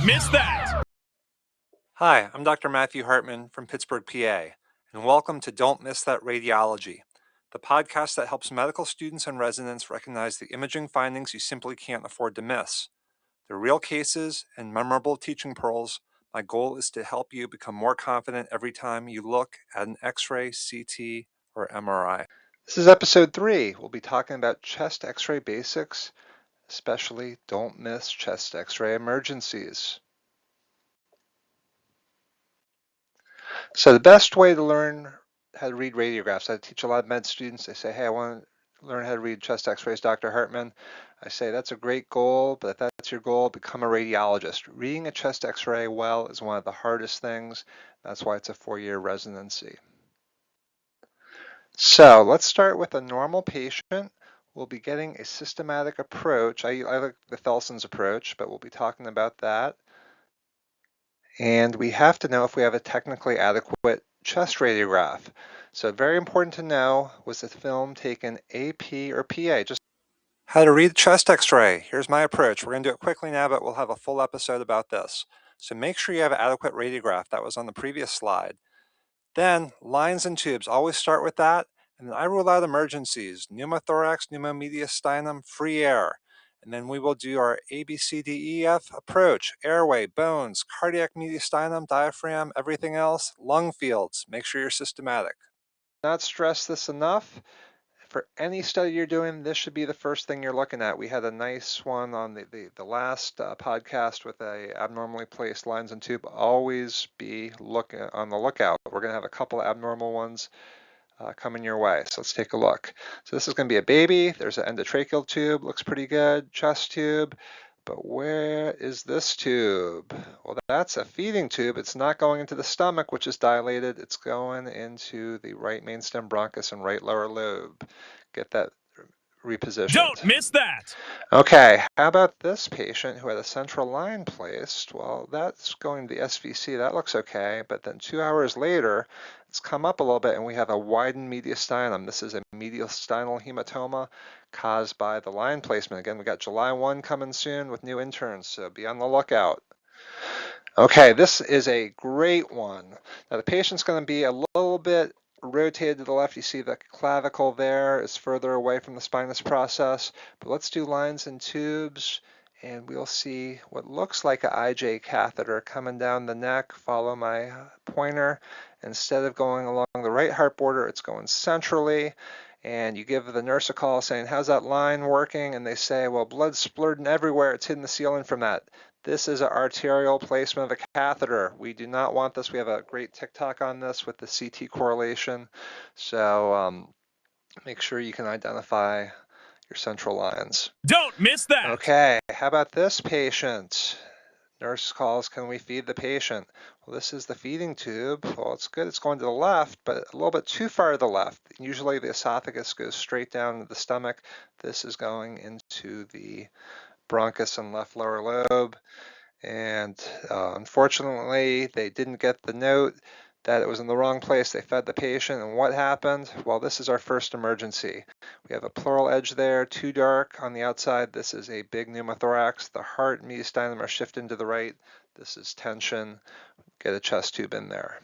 miss that! Hi, I'm Dr. Matthew Hartman from Pittsburgh, PA, and welcome to Don't Miss That Radiology, the podcast that helps medical students and residents recognize the imaging findings you simply can't afford to miss. They're real cases and memorable teaching pearls. My goal is to help you become more confident every time you look at an X-ray, CT, or MRI. This is episode 3. We'll be talking about chest X-ray basics, especially don't miss chest X-ray emergencies. So the best way to learn how to read radiographs, I teach a lot of med students. They say, hey, I want to learn how to read chest x-rays, Dr. Hartman. I say, that's a great goal, but if that's your goal, become a radiologist. Reading a chest x-ray well is one of the hardest things. That's why it's a 4-year residency. So let's start with a normal patient. We'll be getting a systematic approach. I like the Thelson's approach, but we'll be talking about that. And we have to know if we have a technically adequate chest radiograph. So very important to know, was the film taken AP or PA? Just how to read the chest x-ray. Here's my approach. We're going to do it quickly now, but we'll have a full episode about this. So make sure you have an adequate radiograph. That was on the previous slide. Then lines and tubes, always start with that. And then I rule out emergencies, pneumothorax, pneumomediastinum, free air. And then we will do our ABCDEF approach, airway, bones, cardiac mediastinum, diaphragm, everything else, lung fields. Make sure you're systematic. Not stress this enough. For any study you're doing, this should be the first thing you're looking at. We had a nice one on the last podcast with a abnormally placed lines and tube. Always be on the lookout. We're going to have a couple of abnormal ones coming your way. So let's take a look. So this is going to be a baby. There's an endotracheal tube. Looks pretty good. Chest tube. But where is this tube? Well, that's a feeding tube. It's not going into the stomach, which is dilated. It's going into the right mainstem bronchus and right lower lobe. Get that repositioned. Don't miss that! Okay, how about this patient who had a central line placed? Well, that's going to the SVC. That looks okay, but then 2 hours later, it's come up a little bit and we have a widened mediastinum. This is a mediastinal hematoma caused by the line placement. Again, we got July 1 coming soon with new interns, so be on the lookout. Okay, this is a great one. Now the patient's going to be a little bit rotated to the left. You see the clavicle there is further away from the spinous process. But let's do lines and tubes, and we'll see what looks like an IJ catheter coming down the neck. Follow my pointer. Instead of going along the right heart border, it's going centrally. And you give the nurse a call saying, how's that line working? And they say, well, blood's splurting everywhere. It's hitting the ceiling from that. This is an arterial placement of a catheter. We do not want this. We have a great TikTok on this with the CT correlation. So make sure you can identify your central lines. Don't miss that! Okay, how about this patient? Nurse calls, can we feed the patient? Well, this is the feeding tube. Well, it's good. It's going to the left, but a little bit too far to the left. Usually the esophagus goes straight down to the stomach. This is going into the bronchus and left lower lobe. And unfortunately, they didn't get the note that it was in the wrong place. They fed the patient, and what happened? Well, this is our first emergency. We have a pleural edge there, too dark on the outside. This is a big pneumothorax. The heart and mediastinum are shifting to the right. This is tension. Get a chest tube in there.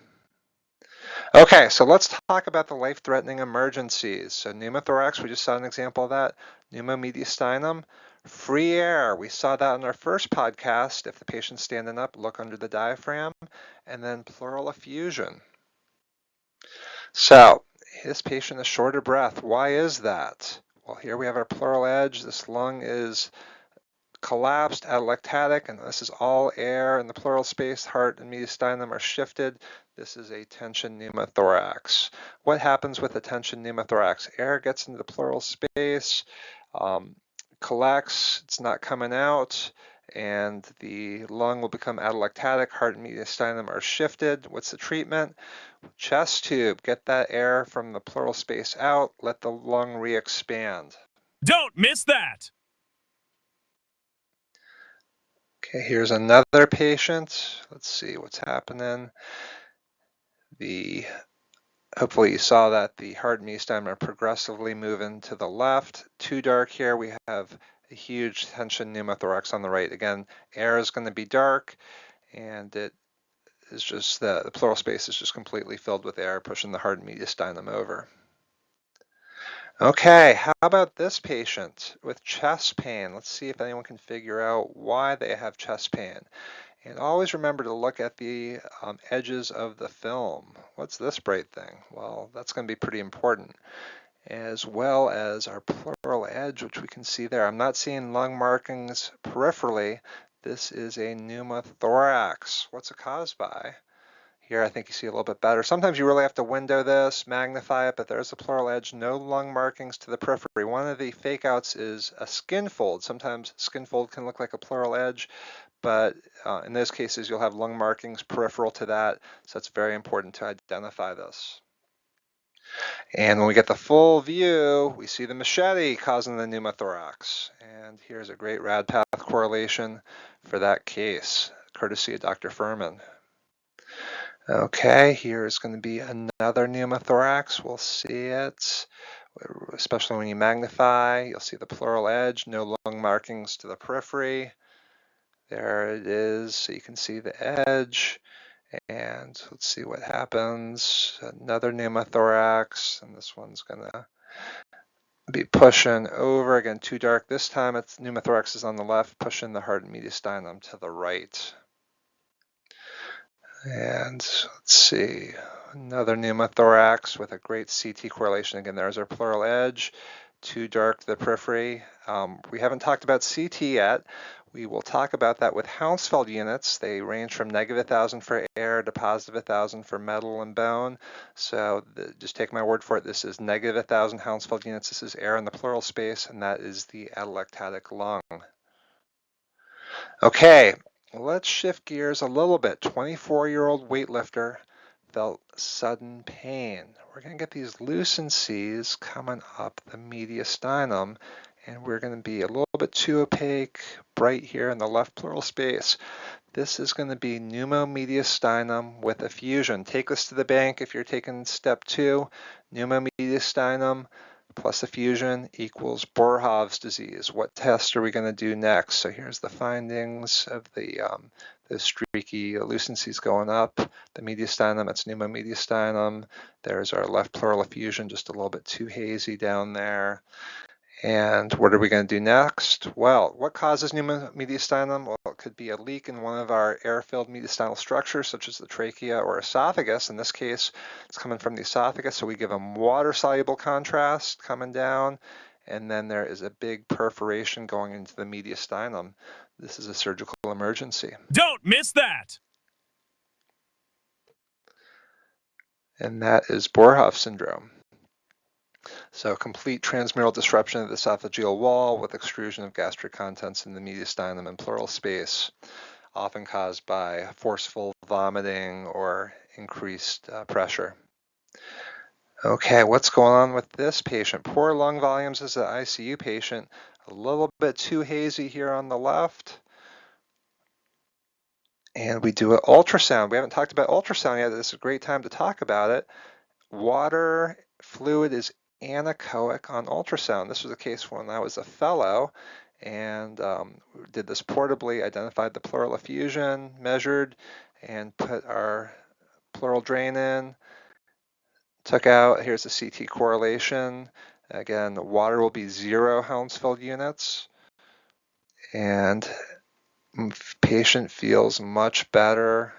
Okay, so let's talk about the life-threatening emergencies. So pneumothorax, we just saw an example of that. Pneumomediastinum, free air. We saw that in our first podcast. If the patient's standing up, look under the diaphragm. And then pleural effusion. So this patient is short of breath. Why is that? Well, here we have our pleural edge. This lung is collapsed, atelectatic, and this is all air in the pleural space. Heart and mediastinum are shifted. This is a tension pneumothorax. What happens with a tension pneumothorax? Air gets into the pleural space, collects, it's not coming out, and the lung will become atelectatic. Heart and mediastinum are shifted. What's the treatment? Chest tube. Get that air from the pleural space out. Let the lung re-expand. Don't miss that! Okay, here's another patient. Let's see what's happening. The Hopefully you saw that the Hartman mediastinum are progressively moving to the left. Too dark here, we have a huge tension pneumothorax on the right. Again, air is going to be dark, and it is just the pleural space is just completely filled with air, pushing the Hartman mediastinum over. Okay, how about this patient with chest pain? Let's see if anyone can figure out why they have chest pain. And always remember to look at the edges of the film. What's this bright thing? Well, that's going to be pretty important, as well as our pleural edge, which we can see there. I'm not seeing lung markings peripherally. This is a pneumothorax. What's it caused by? Here I think you see a little bit better. Sometimes you really have to window this, magnify it, but there's the pleural edge, no lung markings to the periphery. One of the fake outs is a skin fold. Sometimes skin fold can look like a pleural edge, but in those cases you'll have lung markings peripheral to that, so it's very important to identify this. And when we get the full view, we see the machete causing the pneumothorax. And here's a great rad path correlation for that case, courtesy of Dr. Furman. Okay, here's going to be another pneumothorax. We'll see it, especially when you magnify. You'll see the pleural edge, no lung markings to the periphery. There it is, so you can see the edge. And let's see what happens. Another pneumothorax, and this one's going to be pushing over. Again, too dark this time. It's pneumothorax is on the left, pushing the Hartman mediastinum to the right. And let's see, another pneumothorax with a great CT correlation. Again, there's our pleural edge, too dark the periphery. We haven't talked about CT yet. We will talk about that with Hounsfield units. They range from -1,000 for air to +1,000 for metal and bone. So just take my word for it. This is -1,000 Hounsfield units. This is air in the pleural space, and that is the atelectatic lung. Okay, let's shift gears a little bit. 24-year-old weightlifter felt sudden pain. We're going to get these lucencies coming up the mediastinum, and we're going to be a little bit too opaque, bright here in the left pleural space. This is going to be pneumomediastinum with effusion. Take this to the bank if you're taking step 2. Pneumomediastinum plus effusion equals Boerhaave's disease. What test are we going to do next? So here's the findings of the streaky lucencies going up. The mediastinum, it's pneumomediastinum. There's our left pleural effusion, just a little bit too hazy down there. And what are we going to do next? Well, what causes pneumomediastinum? Well, it could be a leak in one of our air-filled mediastinal structures, such as the trachea or esophagus. In this case, it's coming from the esophagus, so we give them water-soluble contrast coming down, and then there is a big perforation going into the mediastinum. This is a surgical emergency. Don't miss that! And that is Boerhaave syndrome. So complete transmural disruption of the esophageal wall with extrusion of gastric contents in the mediastinum and pleural space, often caused by forceful vomiting or increased pressure. Okay, what's going on with this patient? Poor lung volumes as an ICU patient, a little bit too hazy here on the left. And we do an ultrasound. We haven't talked about ultrasound yet. This is a great time to talk about it. Water fluid is anechoic on ultrasound. This was a case when I was a fellow, and did this portably, identified the pleural effusion, measured, and put our pleural drain in, took out, here's a CT correlation. Again, the water will be 0 Hounsfield units, and patient feels much better.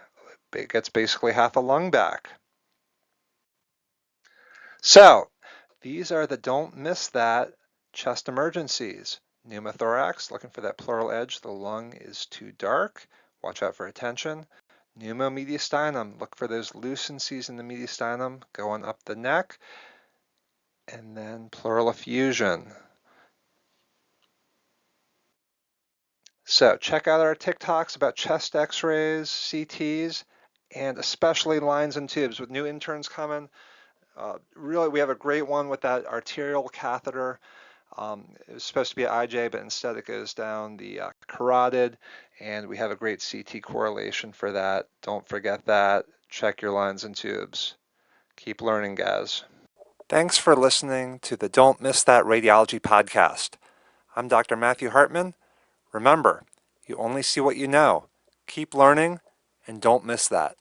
It gets basically half a lung back. So these are the don't miss that chest emergencies. Pneumothorax, looking for that pleural edge. The lung is too dark. Watch out for attention. Pneumomediastinum, look for those lucencies in the mediastinum going up the neck. And then pleural effusion. So check out our TikToks about chest x-rays, CTs, and especially lines and tubes. With new interns coming, really, we have a great one with that arterial catheter. It was supposed to be an IJ, but instead it goes down the carotid, and we have a great CT correlation for that. Don't forget that. Check your lines and tubes. Keep learning, guys. Thanks for listening to the Don't Miss That Radiology podcast. I'm Dr. Matthew Hartman. Remember, you only see what you know. Keep learning and don't miss that.